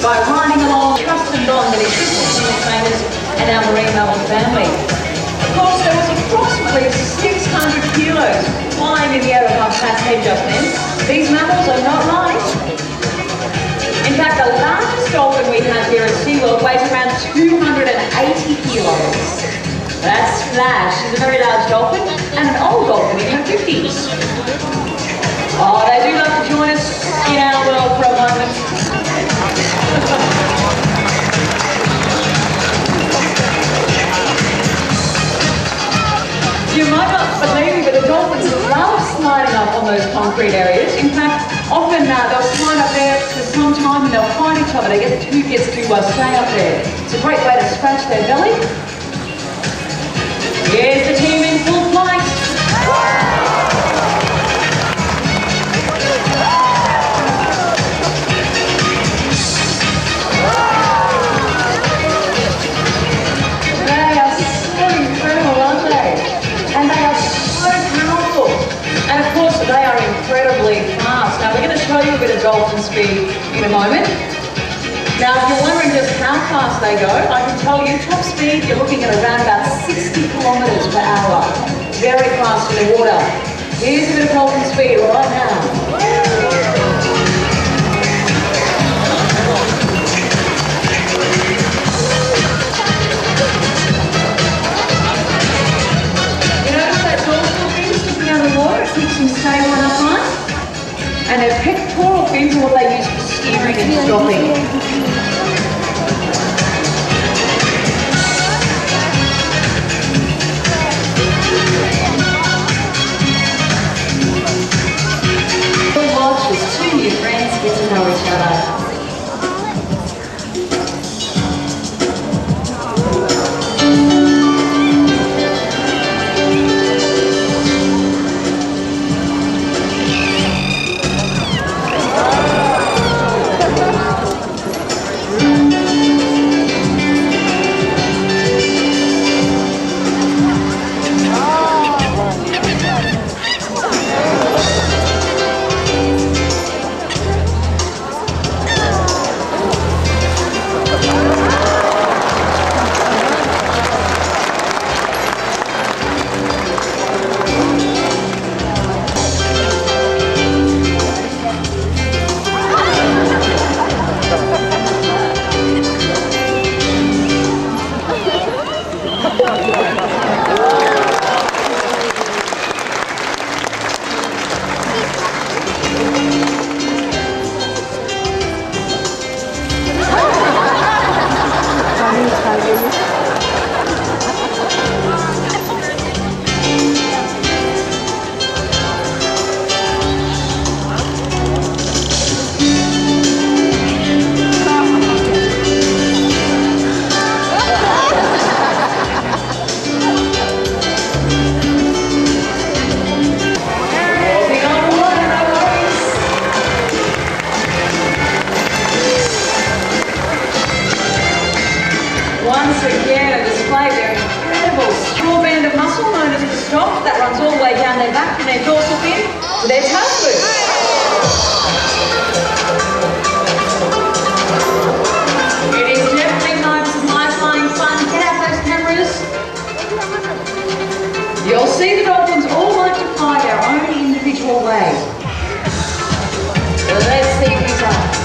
by riding along trusted bond that exists between the trainers and our marine mammal family. Of course, there was approximately 600 kilos flying in the air above Pat's head just then. These mammals are not light. In fact, the largest dolphin we have here at SeaWorld weighs around 280 kilos. That's Splash. She's a very large dolphin and an old dolphin in her 50s. Oh, they do love to join us in our world for a moment. You might not believe me, but the dolphins love sliding up on those concrete areas. In fact, often they'll slide up there for some time and they'll find each other. They get who gets to stay up there. It's a great way to scratch their belly. Here's the team in full flight. They are so incredible, aren't they? And they are so powerful. And of course, they are incredibly fast. Now, we're going to show you a bit of dolphin speed in a moment. Now, if you're wondering just how fast they go, I can tell you top speed, you're looking at around about 60 kilometres per hour. Very fast in the water. Here's a bit of dolphin speed right now. You notice that dorsal fin sticking out of the water? It keeps them stable and upright. And their pectoral fins are what they use for steering and stopping. Two new friends get to know each other. their back from their dorsal fin to their tail loop. It is definitely time for some high-flying fun. Get out those cameras. You'll see the dolphins all like to fly their own individual way. Let's see who's up.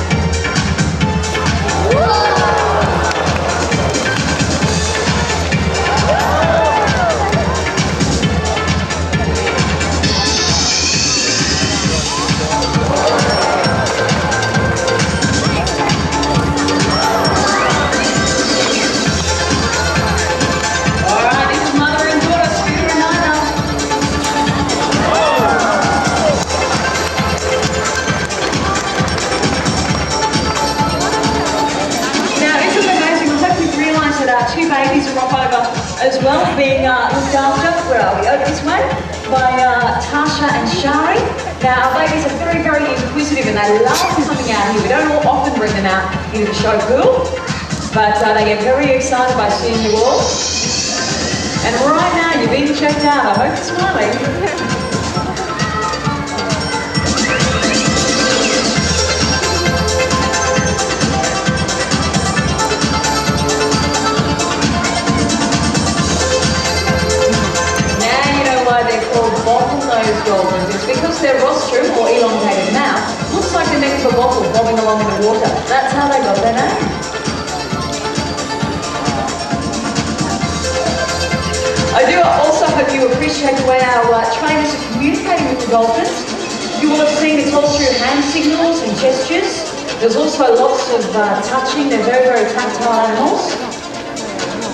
Two babies are off over as well, being looked after, where are we, over this way, by Tasha and Shari. Now our babies are very, very inquisitive and they love coming out here. We don't often bring them out into the show pool, but they get very excited by seeing you all. And right now you're being checked out. I hope you're smiling. Dolphins. It's because their rostrum, or elongated mouth, looks like the neck of a bottle bobbing along in the water. That's how they got their name. I do also hope you appreciate the way our trainers are communicating with the dolphins. You will have seen it's all through hand signals and gestures. There's also lots of touching. They're very, very tactile animals.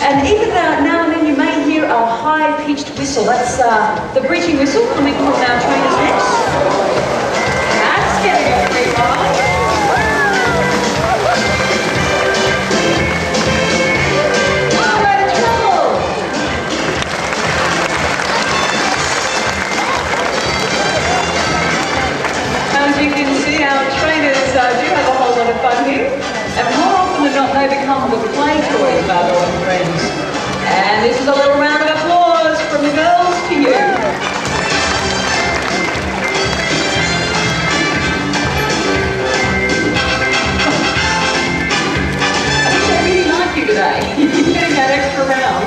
And even now and then you may hear a high-pitched whistle. That's the bridging whistle coming from our trainers' necks. That's getting a pretty high. Oh, we're in trouble. As you can see, our trainers do have a whole lot of fun here. And more often than not, they become the play toys of our dolphin friends. And this is a little round of applause from the girls to you. I think they really like you today. You're getting that extra round.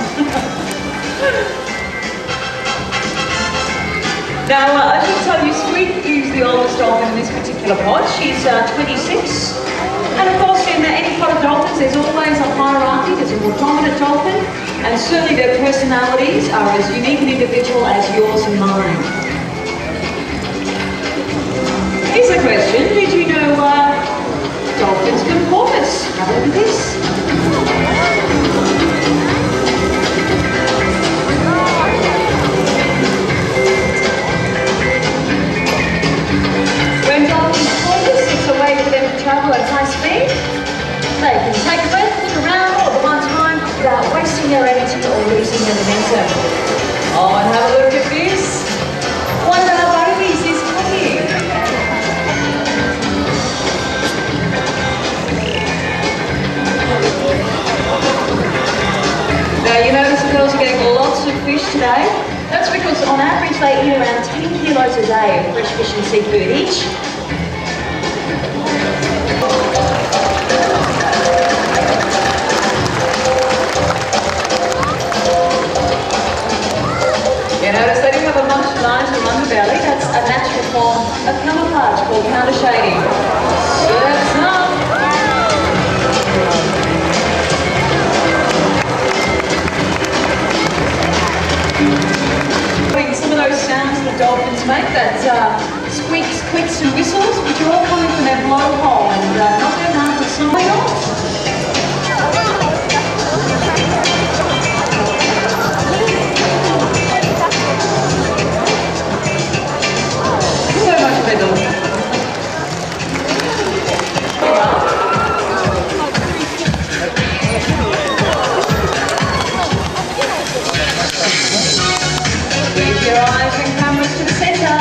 Now, I should tell you, Squid is the oldest dolphin in this particular pod. She's 26. And of course, in any pod of dolphins, there's always a hierarchy. There's a more dominant dolphin, and certainly their personalities are as unique and individual as yours and mine. Here's a question. Did you know dolphins can porpoise? Have a look at this. When dolphins porpoise, it's a way for them to travel at high speed. They can take a breath, look around all at one time without wasting their energy or losing their momentum. Oh, and have a look at this. One of our babies is coming. Now you notice the girls are getting lots of fish today. That's because on average they eat around 10 kilos a day of fresh fish and seafood each. You notice they do have a much larger underbelly. That's a natural form of camouflage called counter shading. Surf's up. Some of those sounds that dolphins make, that squeaks, clicks and whistles, which are all coming from their blowhole and not their mouth with something else. Keep your eyes and cameras to the centre.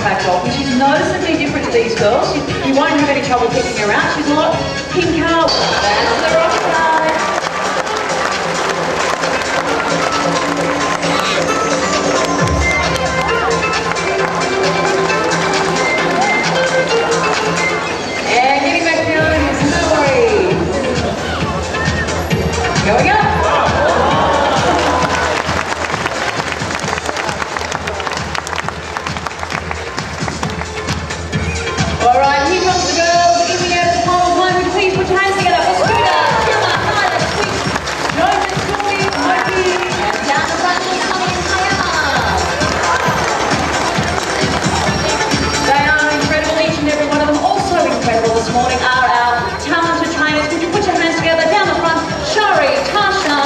backed off, and she's noticeably different to these girls. You won't have any trouble picking her out. She's a lot pinker. That's the rock side. And getting back down is Hillary. Going up. All right, here comes the girls in the air at the pole. Would you please put your hands together for Scooter, Killa, Nyla, Twix, Joseph, Stormy, Loki, and down the front is Tommy and Kayama. They are incredible, each and every one of them. Also incredible this morning are our talented trainers. Would you put your hands together down the front? Shari, Tasha,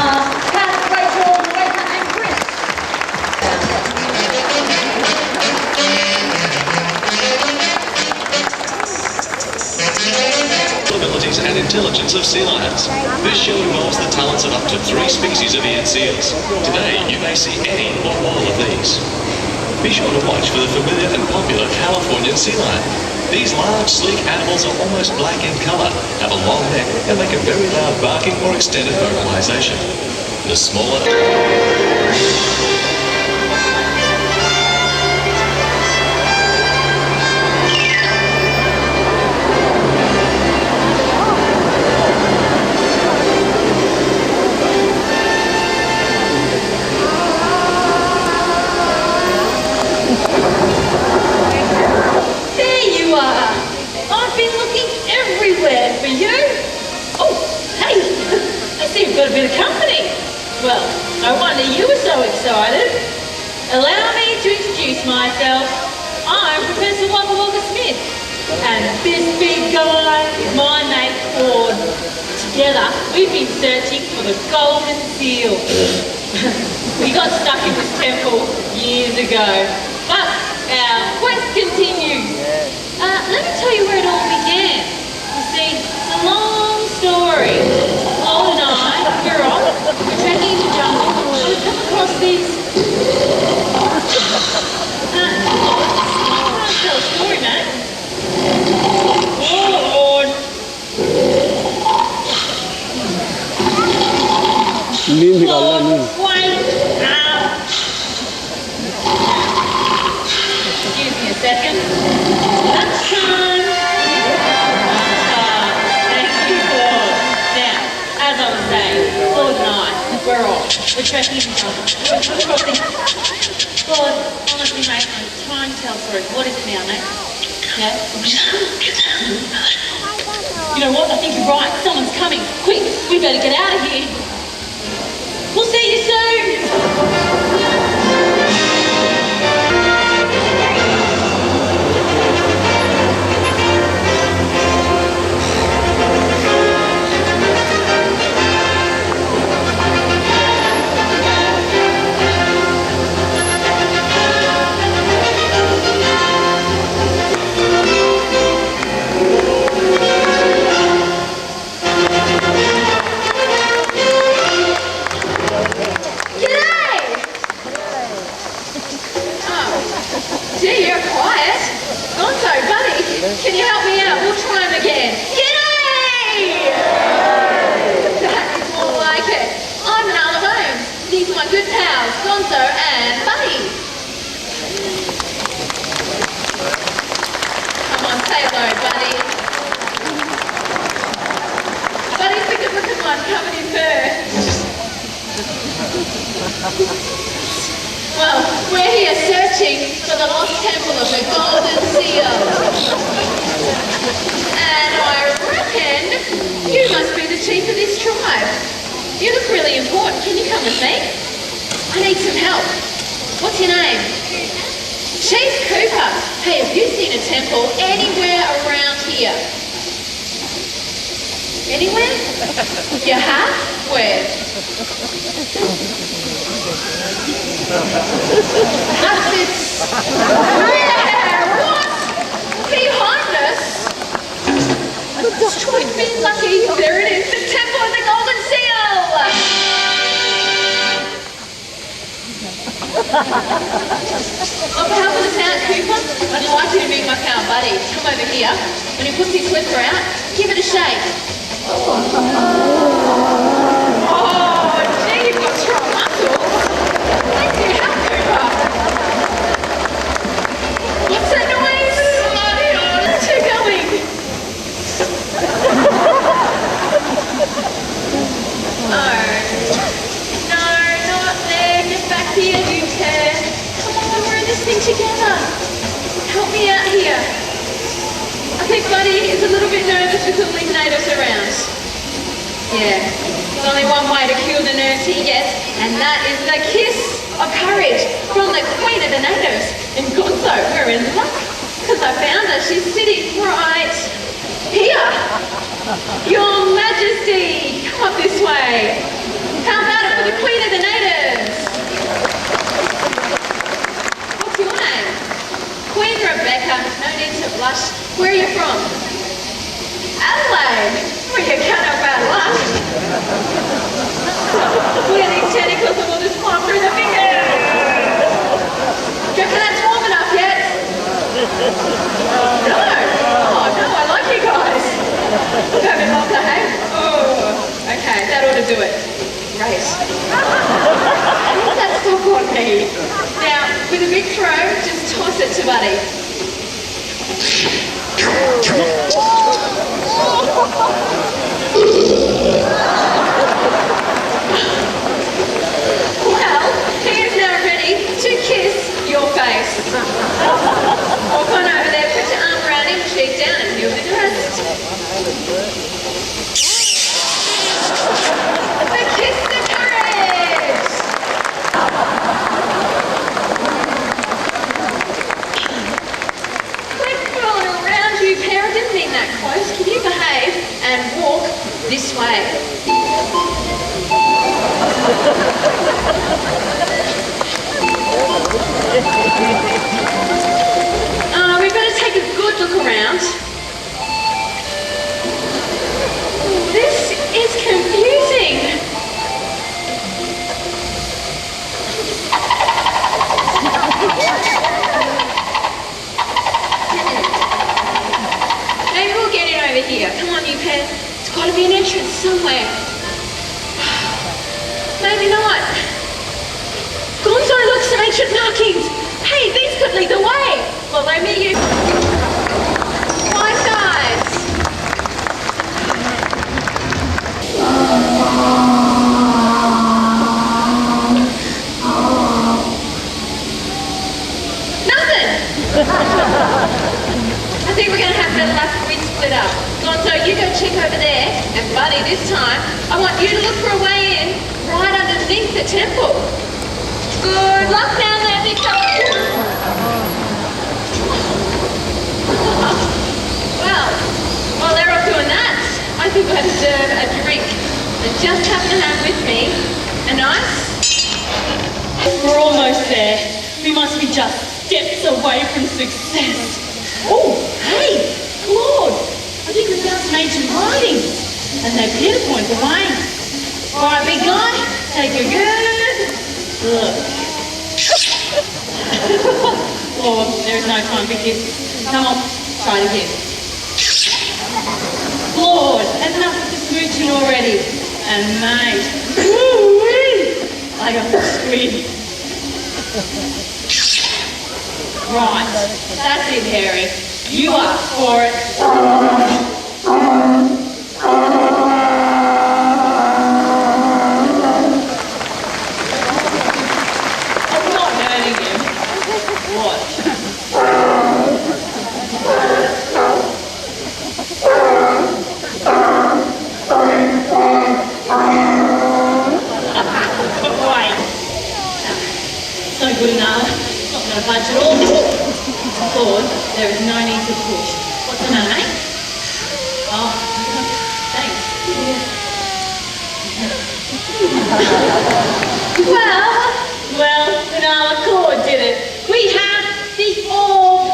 Kath, Rachel, Rachel, and Chris. Abilities and intelligence of sea lions. This show involves the talents of up to 3 species of eared seals. Today, you may see any or all of these. Be sure to watch for the familiar and popular Californian sea lion. These large, sleek animals are almost black in color, have a long neck, and make a very loud barking or extended vocalization. The smaller... I've been looking everywhere for you. Oh, hey, I see you've got a bit of company. Well, no wonder you were so excited. Allow me to introduce myself. I'm Professor Wagga Wagga Smith, and this big guy is my mate Claude. Together, we've been searching for the golden seal. We got stuck in this temple years ago, but our quest continues. Let me tell you where it all began. You see, it's a long story. Claude and I, we're off, we're trekking in the jungle, and we've come across these... Claude, tell a story, mate. Oh, Lord. Claude, wait up. Excuse me a second. Lunchtime. Thank you, Claude. Now, as I was saying, Claude and I, we're off. We're trekking in the jungle. We're crossing. Claude, honestly, mate, I'm trying to tell a story. What is it now, mate? Yeah? You know what? I think you're right. Someone's coming. Quick, we better get out of here. We'll see you soon. Can you help me out? We'll try him again. G'day! That is more like it. I'm Nala Bones. These are my good pals, Gonzo and Buddy. Come on, say hello, Buddy. Buddy's the good-looking one coming in first. Well, we're here searching for the lost temple of the golden seal. And I reckon you must be the chief of this tribe. You look really important. Can you come with me? I need some help. What's your name? Chief Cooper. Hey, have you seen a temple anywhere around here? Anywhere? You have? Where? Perhaps it's... Yeah! What? Behind us? Let's try and be lucky. There it is, the Temple of the Golden Seal! Well, how for the sound, Cooper? Would you buddy, come over here. When he puts his slipper out, give it a shake. Oh, gee, you've got strong muscles. Thank you, how Cooper. What's that noise? Bloody hell, let's keep going. Oh, no, not there. Get back here, you pair. Come on, we're in this thing together. Help me out here. I think Buddy is a little bit nervous with all these natives around. Yeah, there's only one way to cure the nerves, yes, and that is the kiss of courage from the Queen of the Natives. And Gonzo, we're in luck, because I found her. She's sitting right here. Your Majesty, come up this way. How about it for the Queen of the Natives? What's your name? Queen Rebecca, no need to blush. Where are you from? Adelaide. Well, you can't have bad luck. Look at these tentacles and we'll just climb through the fingers. Do you reckon that's warm enough yet? No. Oh, no, I like you guys. Look over longer, hey? Oh, okay, that ought to do it. Great. Put that stuff on me. Now, with a big throw, just toss it to Buddy. Well, he is now ready to kiss your face. Walk on over there, put your arm around him, cheek down, and he'll do the rest. The kiss of courage! Quick rolling around you, pair. I didn't mean that close. Can you behave and walk this way? We better take a good look around. This is confusing. Maybe we'll get in over here. Come on, you pair. There's got to be an entrance somewhere. Maybe not. Gonzo, look, some ancient markings. Hey, these could lead the way. Follow me, you. White eyes. Nothing. I think we're going to have to split up. Gonzo, you go check over there. And Buddy, this time, I want you to look for a way in right underneath the temple. Good luck down there, Victor. Well, while they're off doing that, I think I deserve a drink. I just happen to have with me a nice... We're almost there. We must be just steps away from success. Oh, hey, Claude. I think we found some ancient writings. And they appear to point the way. All right, big guy, take a good look. Oh, there's no time for kids. Come on, try it again. Lord, enough with the smooching already. And mate, woo-wee, I got the squid. Right, that's it, Harry. You asked for it. I'm not hurting him. Watch. Wait. It's no good enough. Not going to budge at all. Claude, there is no need to push. What's the name? Oh, thanks. Well, Vanilla Claude did it. We have the orb.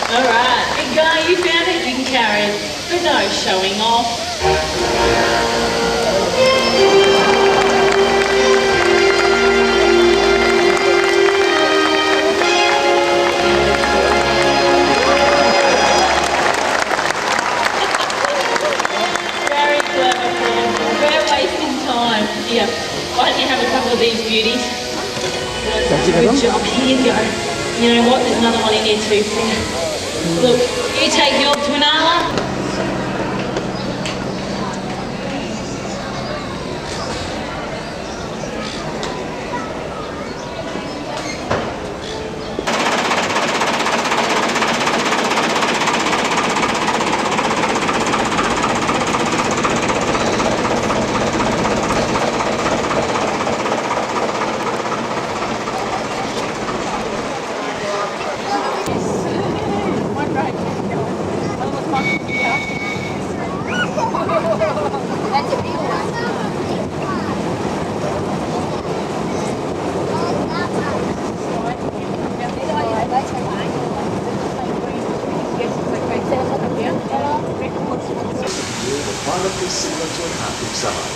All right, big guy, you found it. You can carry it, but no showing off. Good job. Here you go. You know what? There's another one in here too for you. Look, you take your twinala.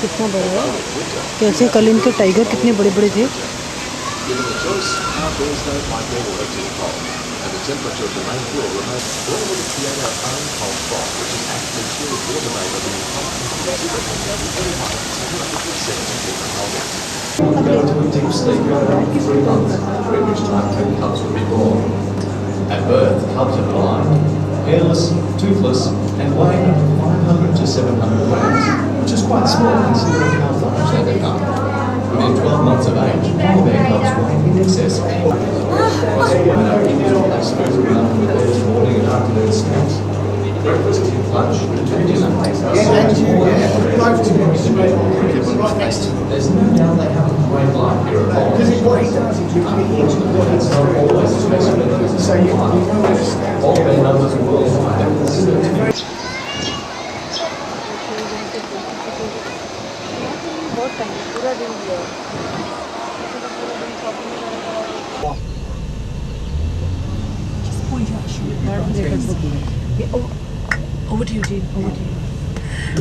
कितना बड़ा है कैसे कल इनके tiger कितने बड़े बड़े थे Deep sleep for 3 months, during which time 10 cubs will be born. At birth, cubs are blind, hairless, toothless, and weighing up to 500 to 700 grams, which is quite small considering how large they become. Within 12 months of age, polar bear cubs weigh in excess of 4 they smooth around with their morning and afternoon snacks. Breakfast, lunch, and dinner. There's no doubt they have a great life here at home. Unfortunately, that's not always the case with them. All their numbers worldwide are considered to be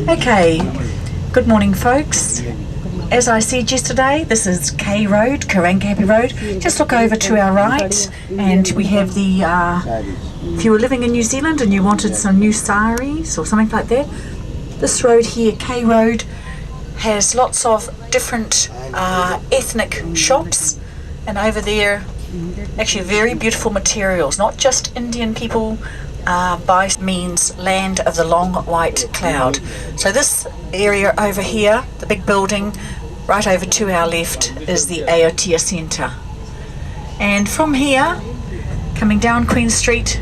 Okay, good morning folks. As I said yesterday, this is K Road, Karankapi Road. Just look over to our right and we have the, if you were living in New Zealand and you wanted some new saris or something like that, this road here, K Road, has lots of different ethnic shops, and over there actually very beautiful materials, not just Indian people, by means land of the long white cloud. So this area over here, the big building right over to our left, is the Aotea Centre. And from here, coming down Queen Street,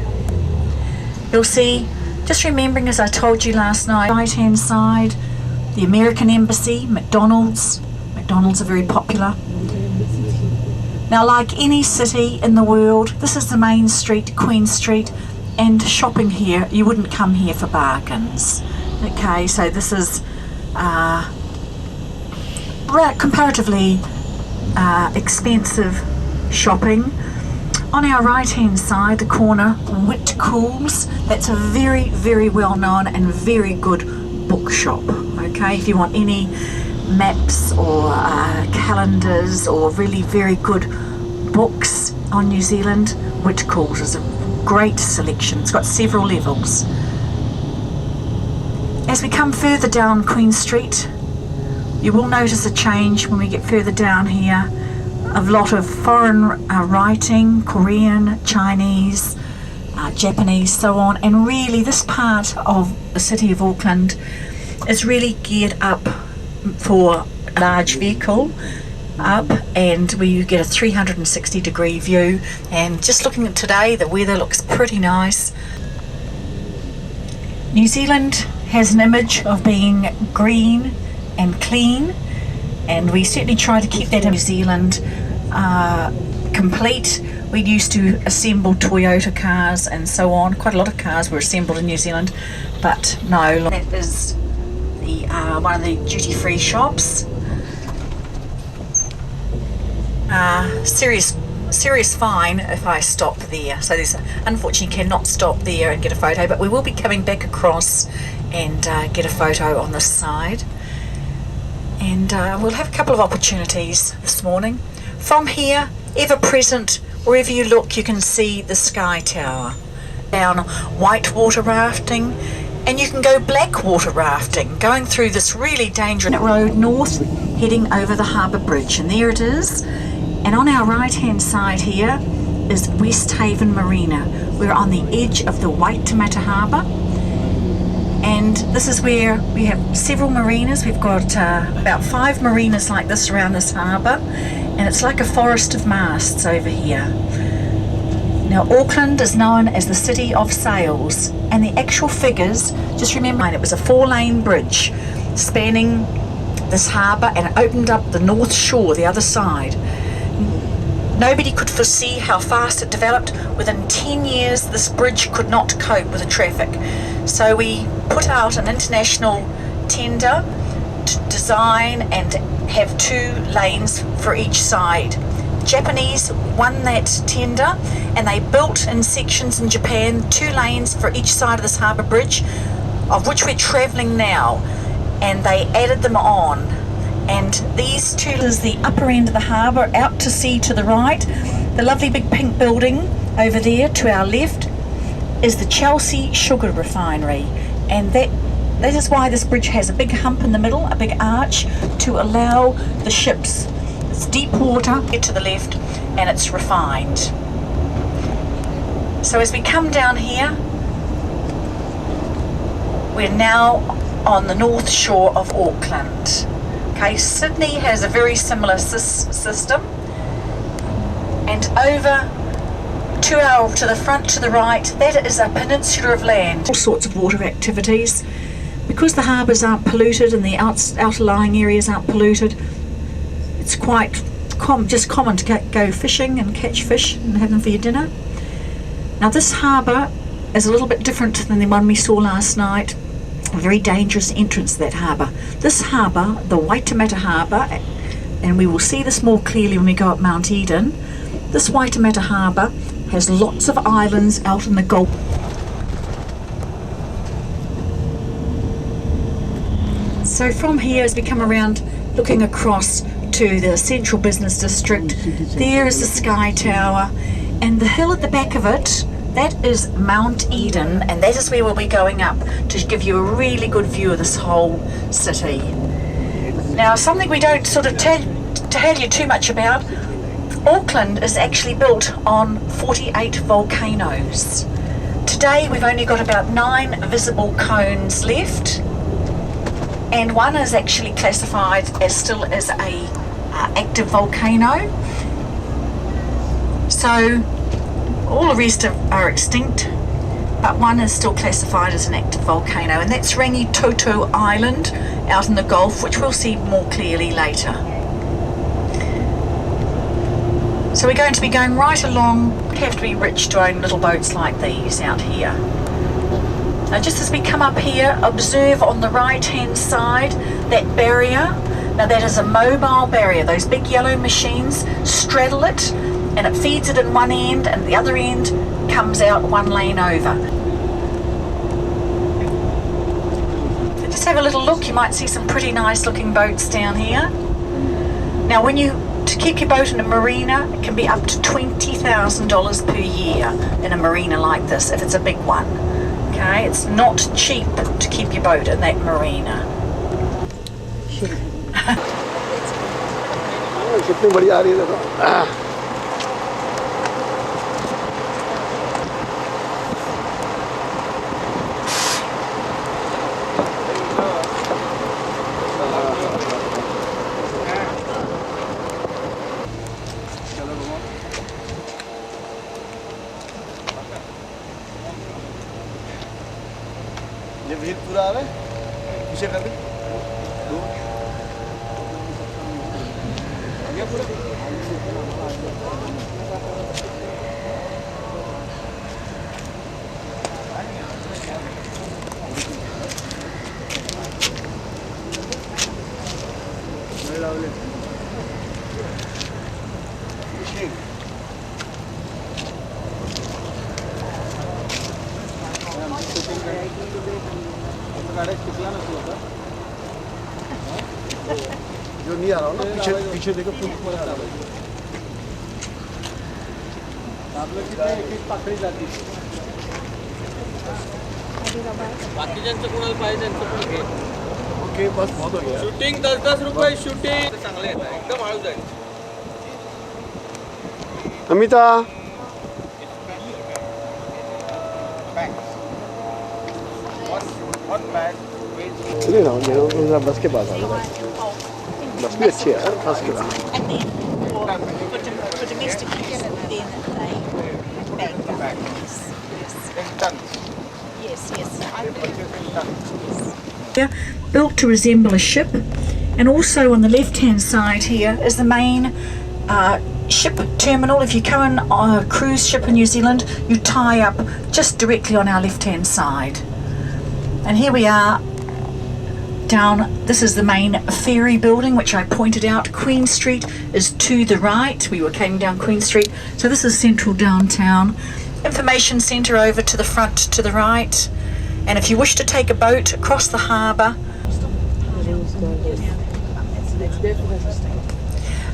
you'll see, just remembering as I told you last night, right hand side, the American Embassy, McDonald's. McDonald's are very popular. Now, like any city in the world, this is the main street, Queen Street, and shopping here, you wouldn't come here for bargains. Okay, so this is comparatively expensive shopping. On our right hand side, the corner, Whitcoulls, that's a very, very well known and very good bookshop. Okay, if you want any maps or calendars or really very good books on New Zealand, Whitcoulls is a great selection. It's got several levels. As we come further down Queen Street, you will notice a change when we get further down here. A lot of foreign writing, Korean, Chinese, Japanese, so on, and really this part of the city of Auckland is really geared up for a large vehicle up, and where you get a 360 degree view. And just looking at today, the weather looks pretty nice. New Zealand has an image of being green and clean, and we certainly try to keep that in New Zealand complete. We used to assemble Toyota cars and so on. Quite a lot of cars were assembled in New Zealand, but no. That is the one of the duty-free shops. Serious fine if I stop there. So there's, unfortunately, cannot stop there and get a photo, but we will be coming back across and get a photo on this side. And we'll have a couple of opportunities this morning. From here, ever present, wherever you look, you can see the Sky Tower. Down whitewater rafting, and you can go blackwater rafting, going through this really dangerous road north, heading over the harbour bridge. And there it is. And on our right hand side here is West Haven Marina. We're on the edge of the Waitemata Harbour, and this is where we have several marinas. We've got about 5 marinas like this around this harbour, and it's like a forest of masts over here. Now Auckland is known as the city of sails, and the actual figures, just remember, it was a 4-lane bridge spanning this harbour, and it opened up the north shore, the other side. Nobody could foresee how fast it developed. Within 10 years, this bridge could not cope with the traffic. So we put out an international tender to design and have 2 lanes for each side. Japanese won that tender, and they built in sections in Japan 2 lanes for each side of this harbour bridge, of which we're travelling now, and they added them on. And these 2 is the upper end of the harbour, out to sea to the right. The lovely big pink building over there to our left is the Chelsea Sugar Refinery, and that is why this bridge has a big hump in the middle, a big arch, to allow the ships. It's deep water to the left, and it's refined. So as we come down here, we're now on the north shore of Auckland. Okay, Sydney has a very similar system, and over to the front to the right, that is a peninsula of land. All sorts of water activities. Because the harbours aren't polluted and the outlying areas aren't polluted, it's quite just common to go fishing and catch fish and have them for your dinner. Now this harbour is a little bit different than the one we saw last night. A very dangerous entrance to that harbour. This harbour, the Waitemata Harbour, and we will see this more clearly when we go up Mount Eden, this Waitemata Harbour has lots of islands out in the Gulf. So from here, as we come around looking across to the central business district, there is the Sky Tower, and the hill at the back of it, that is Mount Eden, and that is where we'll be going up to give you a really good view of this whole city. Now, something we don't sort of tell you too much about, Auckland is actually built on 48 volcanoes. Today we've only got about 9 visible cones left, and one is actually classified as still as a active volcano. So all the rest are extinct, but one is still classified as an active volcano, and that's Rangitoto Island out in the Gulf, which we'll see more clearly later. So we're going to be going right along. You have to be rich to own little boats like these out here. Now just as we come up here, observe on the right hand side that barrier. Now that is a mobile barrier. Those big yellow machines straddle it, and it feeds it in one end, and the other end comes out 1 lane over. So just have a little look. You might see some pretty nice looking boats down here. Now to keep your boat in a marina, it can be up to $20,000 per year in a marina like this, if it's a big one. Okay, it's not cheap to keep your boat in that marina. कितनी बड़ी आ रही है देखो। ये भीड़ पूरा आ रहा है, पीछे कर दे, ये पूरा जो नहीं आ रहा हो ना, पीछे पीछे देखो फुल पूरा आ रहा है। आप लोग कितने एक पकड़ी जाती है, बाकी ज्यांचं कोणाला पाहिजे त्यांचं पण घे। ओके बस बहुत हो गया। शूटिंग 10-10 रुपये शूटिंग चांगले येतात, एकदम हळू जाईल। Amita. चलिए ना मेरा बस के पास आ गया बस भी अच्छी है first class built to resemble a ship, and also on the left hand side here is the main ship terminal. If you go on a cruise ship in New Zealand, you tie up just directly on our left hand side. And here we are down, this is the main ferry building which I pointed out. Queen Street is to the right. We came down Queen Street, so this is central downtown. Information centre over to the front to the right, and if you wish to take a boat across the harbour.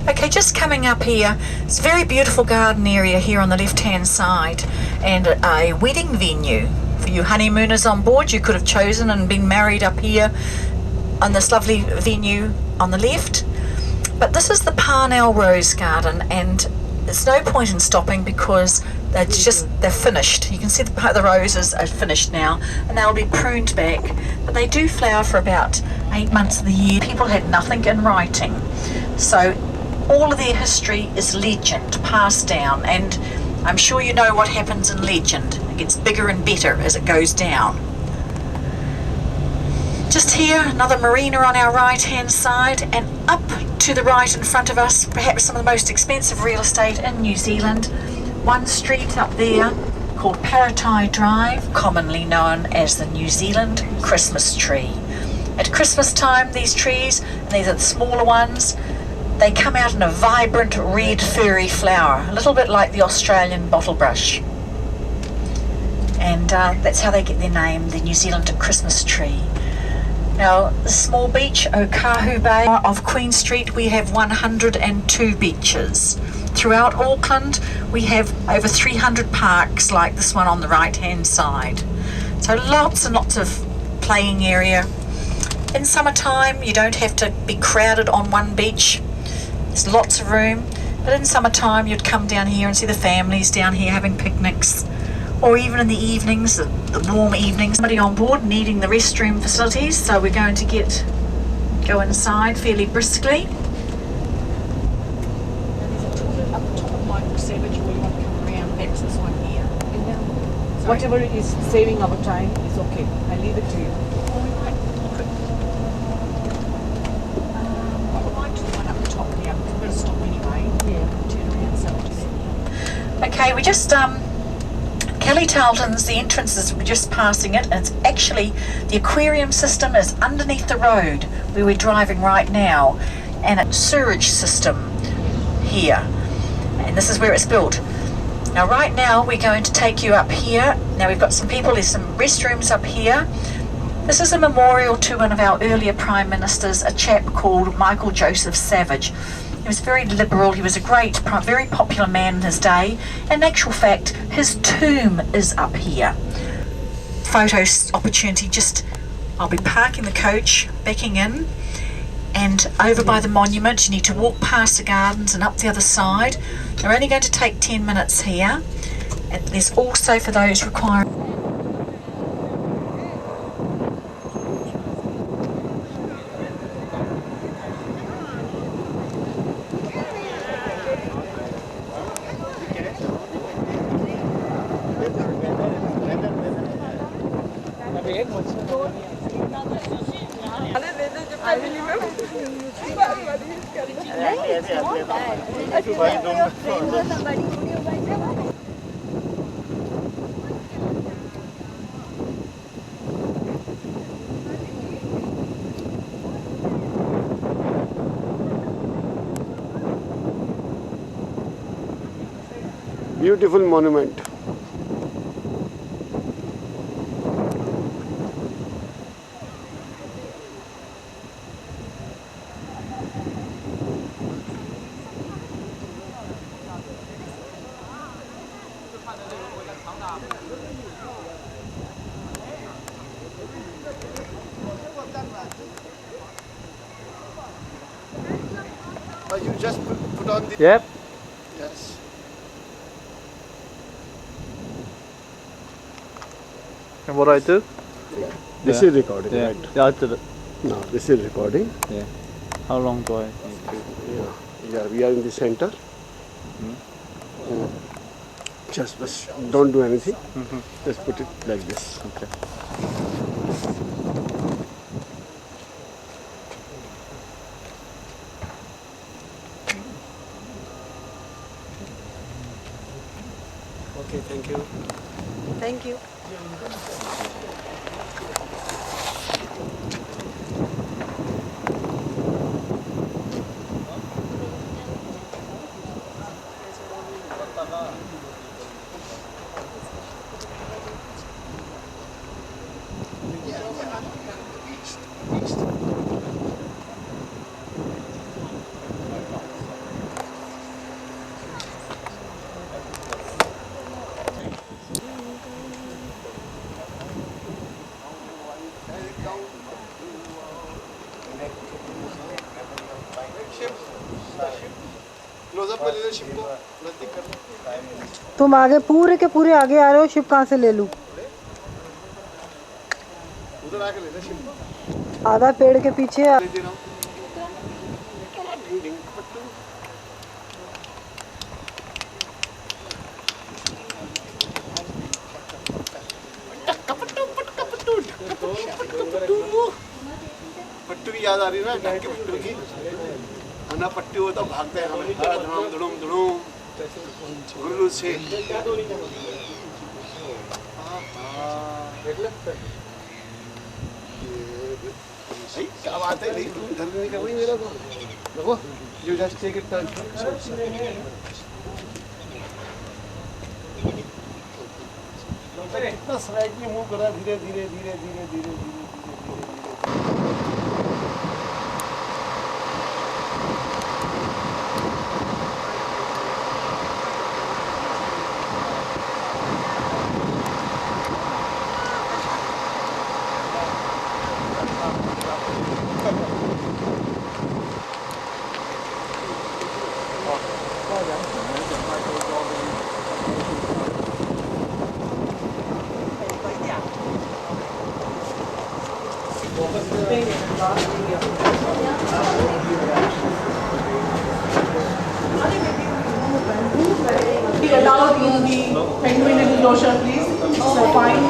Okay, just coming up here, it's a very beautiful garden area here on the left hand side, and a wedding venue for you honeymooners on board. You could have chosen and been married up here on this lovely venue on the left. But this is the Parnell Rose Garden, and there's no point in stopping because they're finished. You can see the roses are finished now, and they'll be pruned back, but they do flower for about 8 months of the year. People had nothing in writing, so all of their history is legend passed down, and I'm sure you know what happens in legend. It gets bigger and better as it goes down. Just here, another marina on our right hand side, and up to the right in front of us, perhaps some of the most expensive real estate in New Zealand. One street up there called Paratai Drive, commonly known as the New Zealand Christmas tree. At Christmas time, these trees, and these are the smaller ones, they come out in a vibrant red furry flower, a little bit like the Australian bottle brush. And that's how they get their name, the New Zealand Christmas tree. Now, the small beach, Okahu Bay of Queen Street, we have 102 beaches. Throughout Auckland, we have over 300 parks like this one on the right-hand side. So lots and lots of playing area. In summertime, you don't have to be crowded on one beach. There's lots of room. But in summertime, you'd come down here and see the families down here having picnics. Or even in the evenings, the warm evenings, somebody on board needing the restroom facilities, so we're going to go inside fairly briskly. Whatever is saving our time is okay. I leave it to you. Okay, we just Kelly Tarleton's, the entrance is, we're just passing it, and it's actually, the aquarium system is underneath the road where we're driving right now, and a sewerage system here, and this is where it's built. Now right now we're going to take you up here. Now we've got some people, there's some restrooms up here. This is a memorial to one of our earlier Prime Ministers, a chap called Michael Joseph Savage. He was very liberal, he was a great, very popular man in his day, and in actual fact, his tomb is up here. Photo opportunity, I'll be parking the coach, backing in, and over by the monument. You need to walk past the gardens and up the other side. They're only going to take 10 minutes here, and there's also for those requiring beautiful monument. You just put on the... Yep. Yes. And what I do? This is recording, Yeah. right? Yeah, I did it. No, this is recording. Yeah. How long do I need to? Yeah, we are in the center. Just don't do anything. Just put it like this. Okay. Okay, thank you. Thank you. तुम आगे पूरे के पूरे आगे आ रहे हो, ship कहाँ से ले लूं? आधा पेड़ के पीछे पट्टू की याद आ रही है ना, डंके पट्टू की। ना पट्टू हो तो भागते हैं हम, धड़म धड़म धड़म गुल्लू से। क्या बात है, नहीं इधर नहीं कर रही मेरा तो। देखो, you just take it turn. इतना स्लाइडली मूव करा, धीरे धीरे धीरे धीरे धीरे धीरे। Allowed in the penguin enclosure, please. So fine.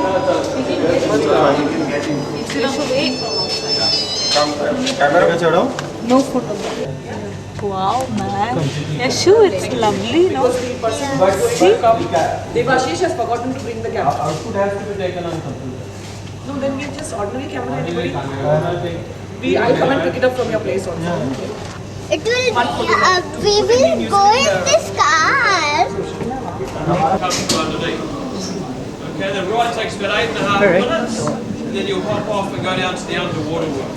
No photo. Wow, man. Yeah, sure, it's lovely, no? See? Devashish has forgotten to bring the camera. Output has to be taken on computer. No, then give just ordinary camera, anybody. I'll come and pick it up from your place also. It will we will go in this car. Okay, the ride takes about 8.5 minutes, and then you'll hop off and go down to the underwater world.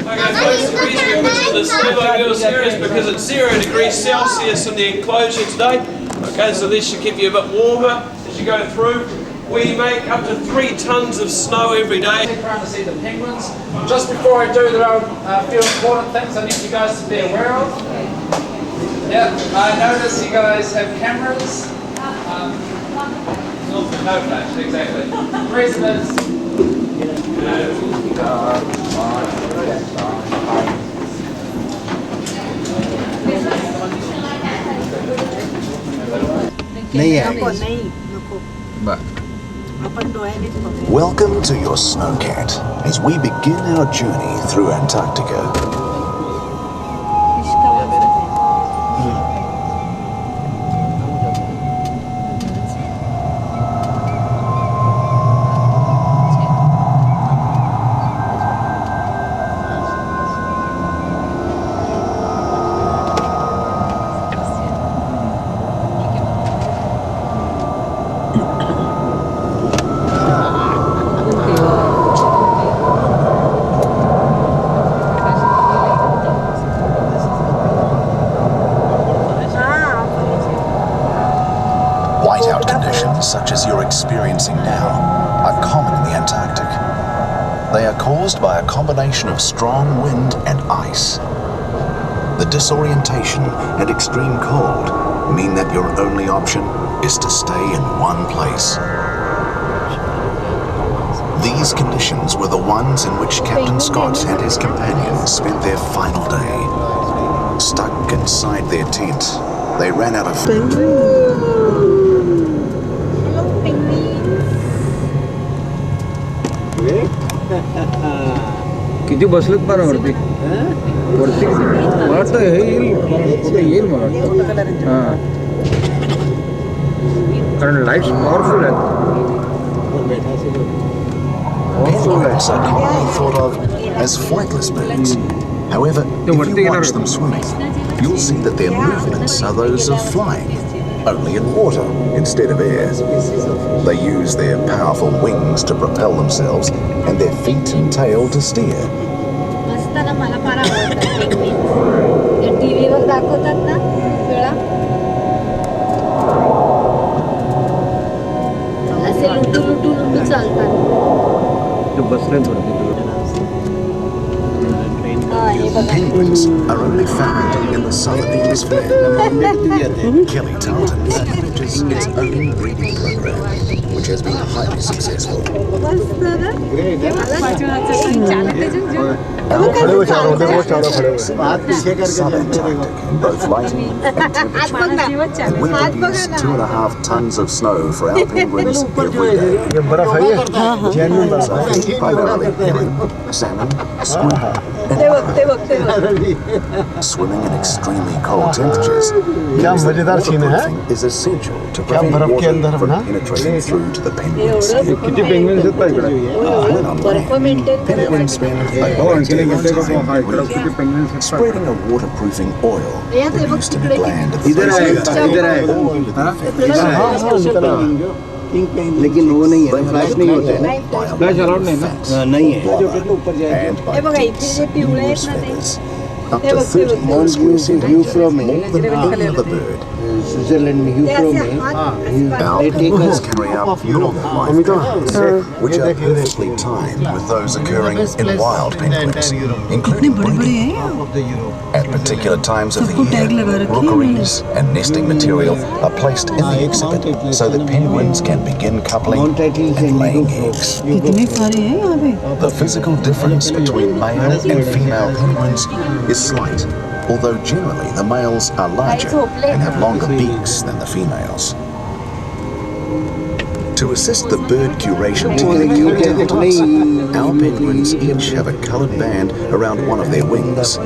Okay folks, the reason we put you in this snowmobile series is because it's 0 degrees Celsius in the enclosure today. Okay, so this should keep you a bit warmer as you go through. We make up to 3 tons of snow every day. I'm trying to see the penguins. Just before I do, there are a few important things I need you guys to be aware of. Yeah, I notice you guys have cameras. No flash, exactly. The reason is Welcome to your snowcat as we begin our journey through Antarctica. Whiteout conditions, such as you're experiencing now, are common in the Antarctic. They are caused by a combination of strong wind and ice. The disorientation and extreme cold mean that your only option is to stay in one place. These conditions were the ones in which Captain Scott and his companions spent their final day. Stuck inside their tent, they ran out of food. किती बसलेत पार वरती वरती मला वाटतं हे येईल कुठे येईल मला वाटतं हां कारण लाईट्स पॉवरफुल आहेत Penguins are commonly thought of as flightless birds. However, if you watch them swimming, you'll see that their movements are those of flying, only in water instead of air. They use their powerful wings to propel themselves and their feet and tail to steer. मला फार आवडतात penguin टीव्हीवर दाखवतात ना वेळा असे लुटू लुटू लुटू चालतात बसले वरती Penguins are only found in the southern hemisphere. Kelly Tarleton manages its own breeding program, which has been highly successful. Southern Antarctic in both lighting and temperature, and we produce 2.5 tons of snow for our penguins every day. Penguins are fed primarily herring, salmon, squid, and swimming in extremely cold temperatures. Waterproofing is essential to prevent water from penetrating through to the penguins. When on land, penguins spend a great deal of time spreading a waterproofing oil produced in gland all over their face. लेकिन वो नहीं है flash नहीं होता है flash allowed नहीं ना नहीं है and by numerous feathers, up to 30 square centimeters, more than any other bird. Switzerland में Our penguins carry out beautiful life patterns, which are perfectly timed with those occurring in wild penguins, including breeding. At particular times of the year, rookeries and nesting material are placed in the exhibit so that penguins can begin coupling and laying eggs. The physical difference between male and female penguins is slight, although generally the males are larger and have longer beaks than the females. To assist the bird curation team at Kelly, our penguins each have a coloured band around one of their wings.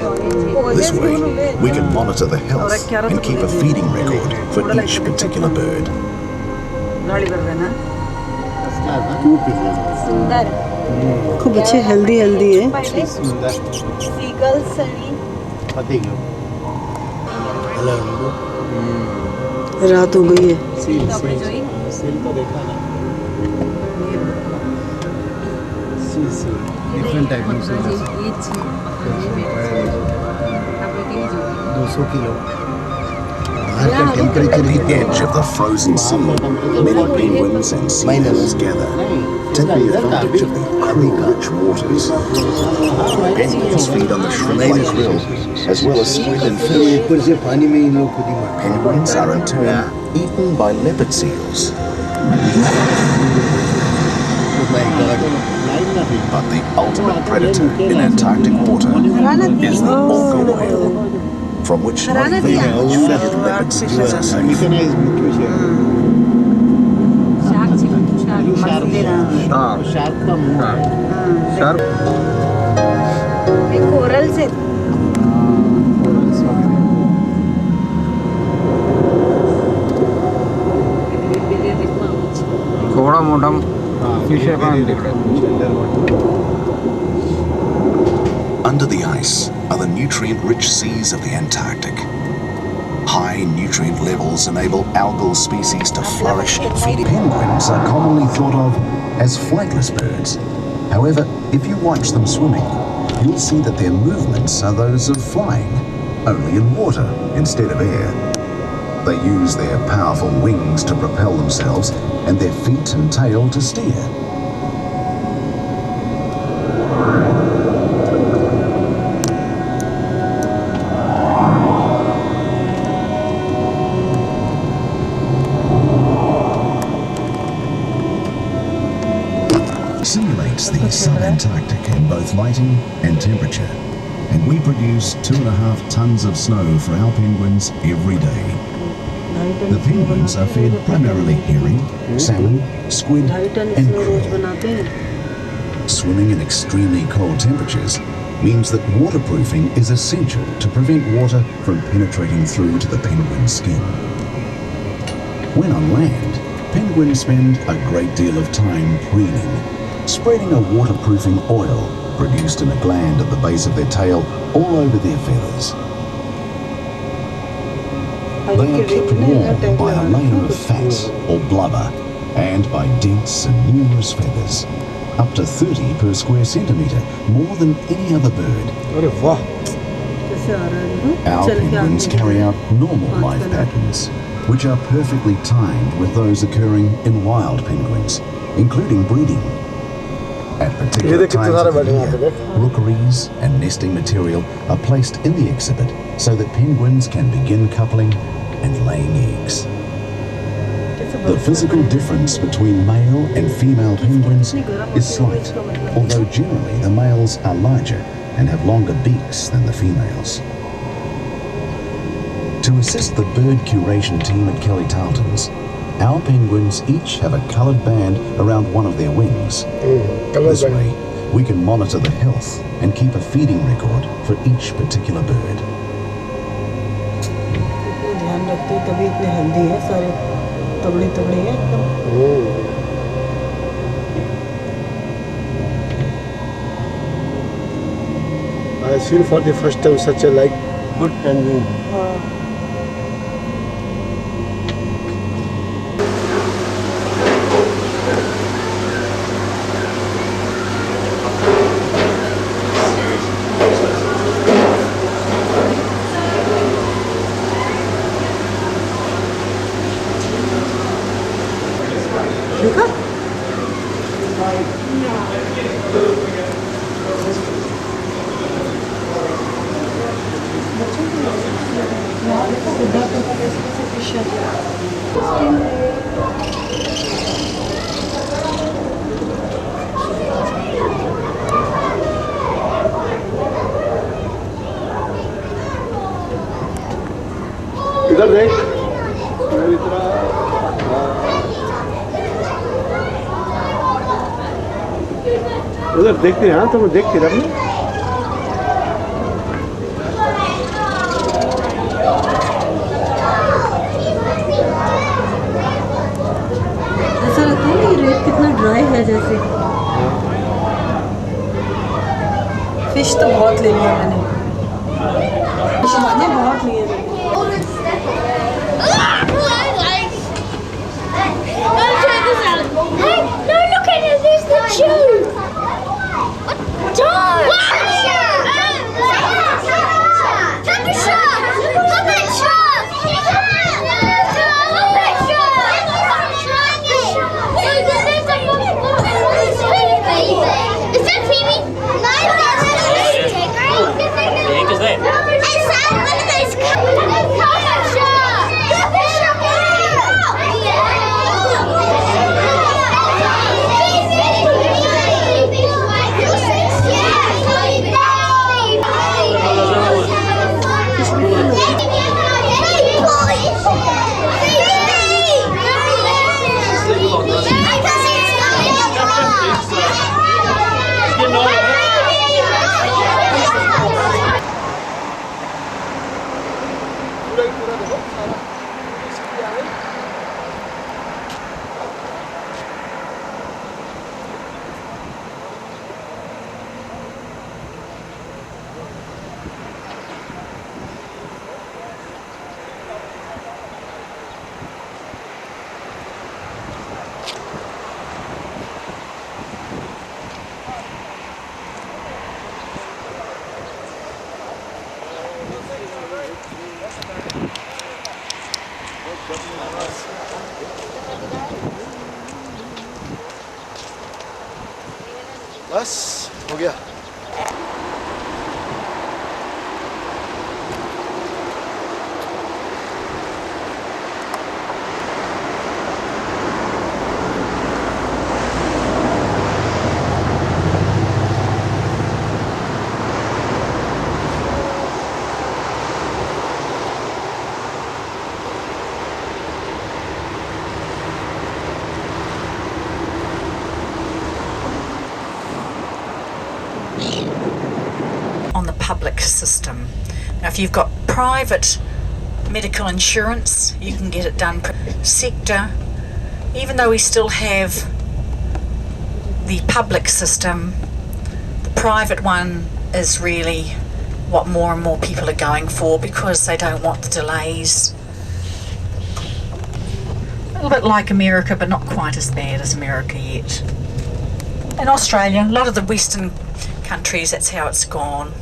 This way, we can monitor the health and keep a feeding record for each particular bird. खूप अच्छे healthy healthy है रात हो गई है different type में 200 kilo At the edge of the frozen sea, many penguins and seals gather, taking advantage of the krill-rich waters. Penguins feed on the shrimp-like krill, as well as squid and fish. Penguins are in turn eaten by leopard seals. But the ultimate predator in Antarctic water is the orca whale, from which only the age-feathered leopard seals are safe. थोड़ा मोटा fish है पानी दिख रहा है Under the ice are the nutrient-rich seas of the Antarctic. High nutrient levels enable algal species to flourish and feed. Penguins are commonly thought of as flightless birds. However, if you watch them swimming, you'll see that their movements are those of flying, only in water instead of air. They use their powerful wings to propel themselves and their feet and tail to steer. simulates the sub-Antarctic in both lighting and temperature, and we produce 2.5 tons of snow for our penguins every day. The penguins are fed primarily herring, salmon, squid and krill. Swimming in extremely cold temperatures means that waterproofing is essential to prevent water from penetrating through to the penguin's skin. When on land, penguins spend a great deal of time preening, spreading a waterproofing oil produced in a gland at the base of their tail all over their feathers. They are kept warm by a layer of fat or blubber and by dense and numerous feathers, up to 30 per square centimetre, more than any other bird. Our penguins carry out normal life patterns, which are perfectly timed with those occurring in wild penguins, including breeding. At particular times of the year, rookeries and nesting material are placed in the exhibit so that penguins can begin coupling and laying eggs. The physical difference between male and female penguins is slight, although generally the males are larger and have longer beaks than the females. To assist the bird curation team at Kelly Tarleton's, our penguins each have a coloured band around one of their wings. This way, we can monitor the health and keep a feeding record for each particular bird. I feel for the first time such a good penguin. इधर देख उधर देखते हैं तो मैं देख के रहा ऐसा लगता है कि रेत कितना ड्राई है जैसे फिश तो बहुत ले लिया मैंने बहुत लिए Hey, no, look at it, there's the tube! Dog! Is that Phoebe? बस हो गया public system. Now, if you've got private medical insurance, you can get it done. Sector, even though we still have the public system, the private one is really what more and more people are going for because they don't want the delays. A little bit like America, but not quite as bad as America yet. In Australia, a lot of the Western countries, that's how it's gone.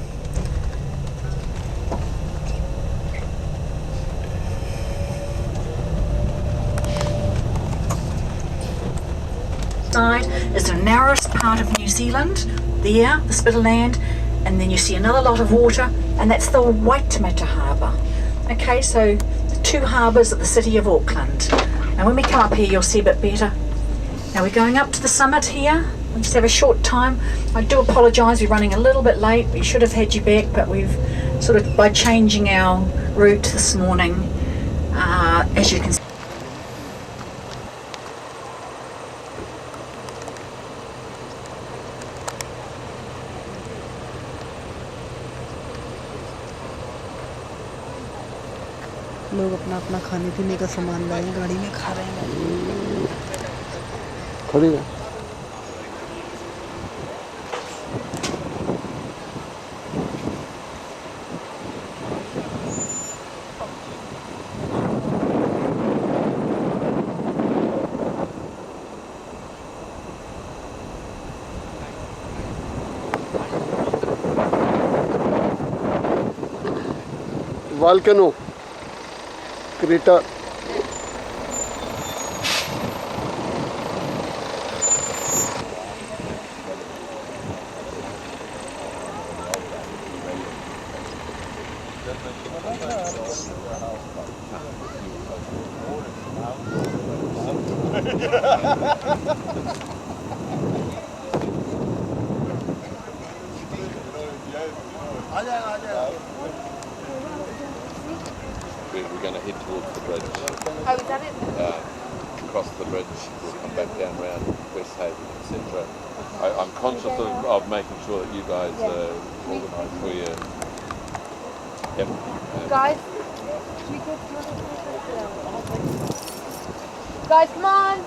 Side is the narrowest part of New Zealand, there, this bit of land, and then you see another lot of water, and that's the Waitemata Harbour. Okay, so the two harbours at the city of Auckland. Now when we come up here, you'll see a bit better. Now we're going up to the summit here. We just have a short time. I do apologise, we're running a little bit late. We should have had you back, but we've sort of, by changing our route this morning, as you can see. लोग अपना अपना खाने पीने का सामान लाए गाड़ी में खा रहे हैं खड़ी है volcano crater We're going to head towards the bridge. Oh, is that it? Cross the bridge, we'll come back down around West Haven, etc. I'm conscious of making sure that you guys are organised for you. Yep. Guys, guys, come on.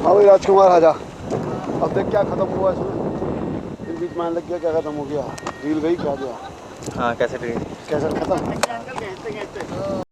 हाँ भाई राजकुमार आजा अब देख क्या खत्म हुआ इसमें फिर बीच में लग गया क्या खत्म हो गया रील गई क्या गया हाँ कैसे कैसे खत्म